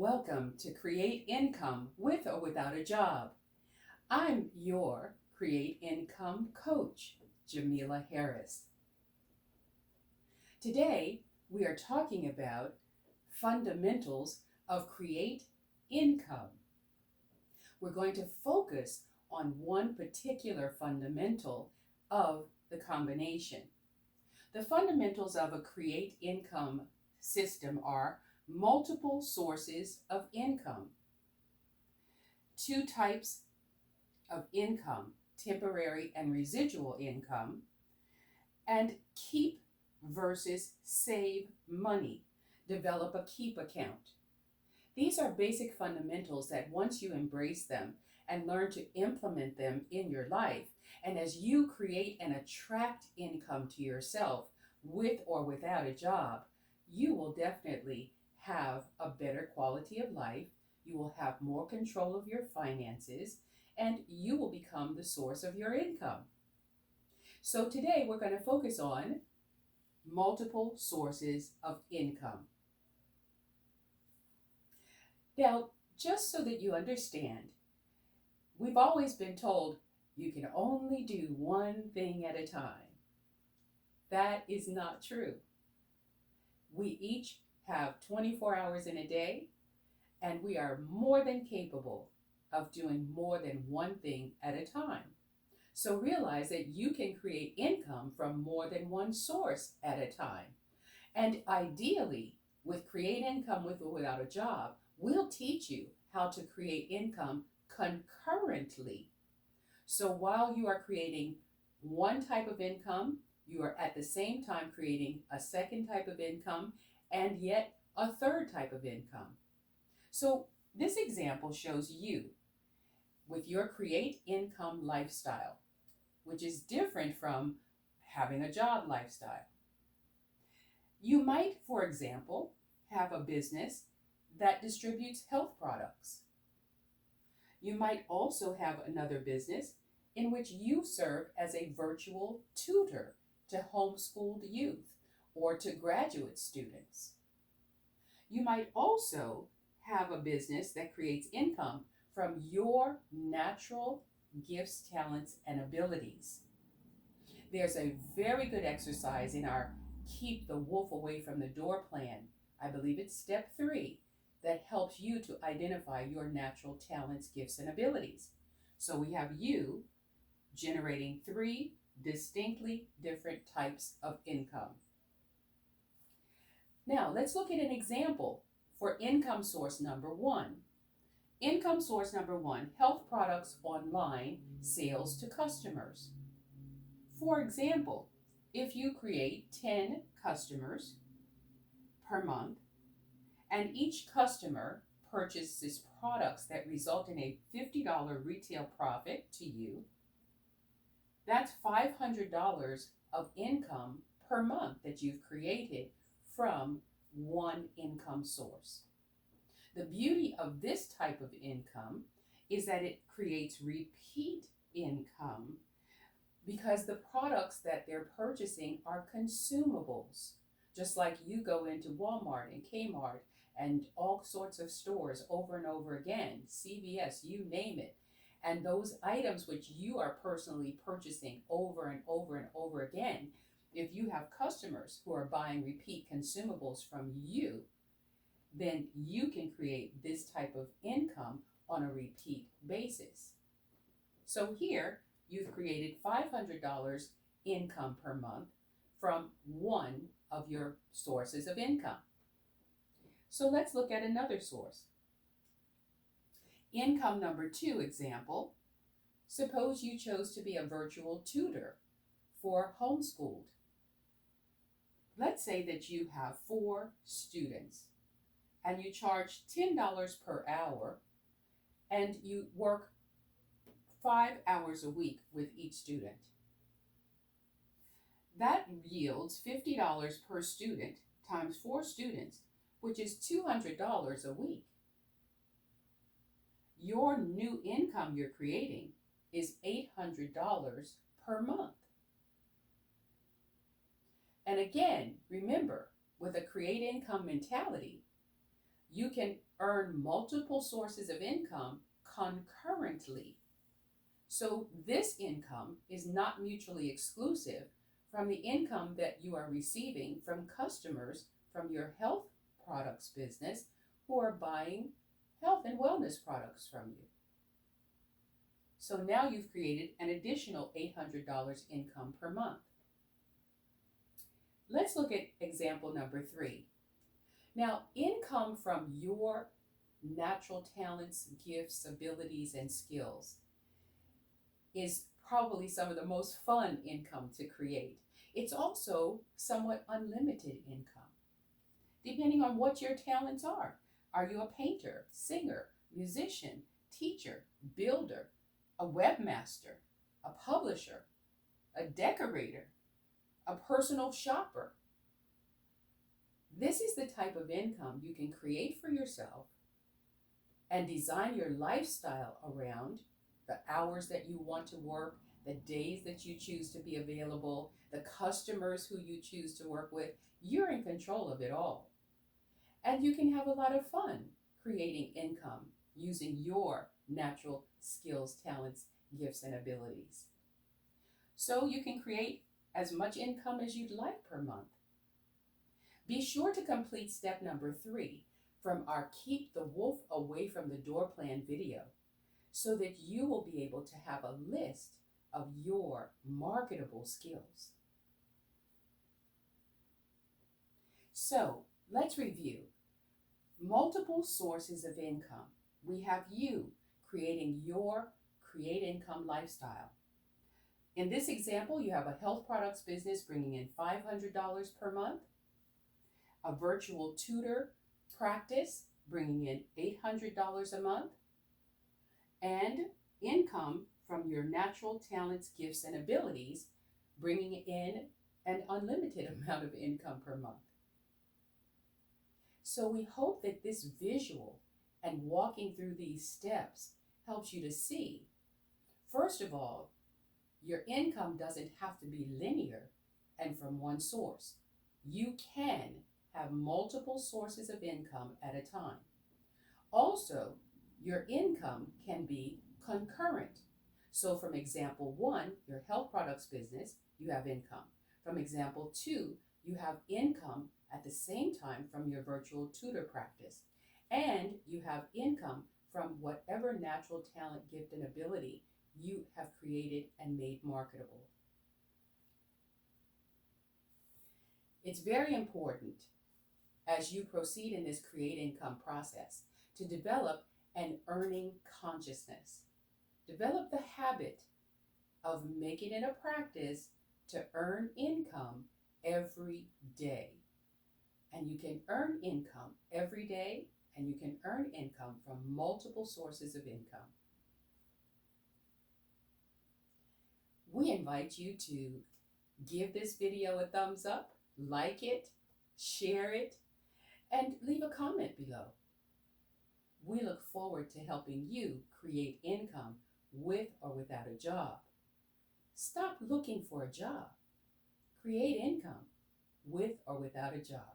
Welcome to Create Income with or without a job. I'm your Create Income coach, Jamila Harris. Today, we are talking about fundamentals of Create Income. We're going to focus on one particular fundamental of the combination. The fundamentals of a Create Income system are multiple sources of income, two types of income, temporary and residual income, and keep versus save money. Develop a keep account. These are basic fundamentals that once you embrace them and learn to implement them in your life, and as you create and attract income to yourself with or without a job, you will definitely have a better quality of life, you will have more control of your finances, and you will become the source of your income. So today we're going to focus on multiple sources of income. Now, just so that you understand, we've always been told you can only do one thing at a time. That is not true. We each have 24 hours in a day, and we are more than capable of doing more than one thing at a time. So realize that you can create income from more than one source at a time. And ideally, with Create Income with or without a job, we'll teach you how to create income concurrently. So while you are creating one type of income, you are at the same time creating a second type of income and yet a third type of income. So this example shows you with your Create Income lifestyle, which is different from having a job lifestyle. You might, for example, have a business that distributes health products. You might also have another business in which you serve as a virtual tutor to homeschooled youth or to graduate students. You might also have a business that creates income from your natural gifts, talents, and abilities. There's a very good exercise in our Keep the Wolf Away from the Door plan. I believe it's step 3 that helps you to identify your natural talents, gifts, and abilities. So we have you generating 3 distinctly different types of income. Now, let's look at an example for income source number 1. Income source number 1, health products online sales to customers. For example, if you create 10 customers per month and each customer purchases products that result in a $50 retail profit to you, that's $500 of income per month that you've created from one income source. The beauty of this type of income is that it creates repeat income because the products that they're purchasing are consumables. Just like you go into Walmart and Kmart and all sorts of stores over and over again, CVS, you name it. And those items which you are personally purchasing over and over and over again, if you have customers who are buying repeat consumables from you, then you can create this type of income on a repeat basis. So here, you've created $500 income per month from one of your sources of income. So let's look at another source. Income number 2 example. Suppose you chose to be a virtual tutor for homeschooled. Let's say that you have 4 students and you charge $10 per hour and you work 5 hours a week with each student. That yields $50 per student times 4 students, which is $200 a week. Your new income you're creating is $800 per month. And again, remember, with a Create Income mentality, You can earn multiple sources of income concurrently. So this income is not mutually exclusive from the income that you are receiving from customers from your health products business who are buying health and wellness products from you. So now you've created an additional $800 income per month. Let's look at example number 3. Now, income from your natural talents, gifts, abilities, and skills is probably some of the most fun income to create. It's also somewhat unlimited income, depending on what your talents are. Are you a painter, singer, musician, teacher, builder, a webmaster, a publisher, a decorator, a personal shopper? This is the type of income you can create for yourself and design your lifestyle around the hours that you want to work, the days that you choose to be available, the customers who you choose to work with. You're in control of it all. And you can have a lot of fun creating income using your natural skills, talents, gifts, and abilities. So you can create as much income as you'd like per month. Be sure to complete step number 3 from our Keep the Wolf Away from the Door plan video so that you will be able to have a list of your marketable skills. So let's review. Multiple sources of income. We have you creating your create income lifestyle. In this example, you have a health products business bringing in $500 per month, a virtual tutor practice bringing in $800 a month, and income from your natural talents, gifts, and abilities bringing in an unlimited amount of income per month. So we hope that this visual and walking through these steps helps you to see, first of all, your income doesn't have to be linear and from one source. You can have multiple sources of income at a time. Also, your income can be concurrent. So from example 1, your health products business, you have income. From example 2, you have income at the same time from your virtual tutor practice. And you have income from whatever natural talent, gift, and ability you have created and made marketable. It's very important as you proceed in this create income process to develop an earning consciousness. Develop the habit of making it a practice to earn income every day. And you can earn income every day, and you can earn income from multiple sources of income. We invite you to give this video a thumbs up, like it, share it, and leave a comment below. We look forward to helping you create income with or without a job. Stop looking for a job. Create income with or without a job.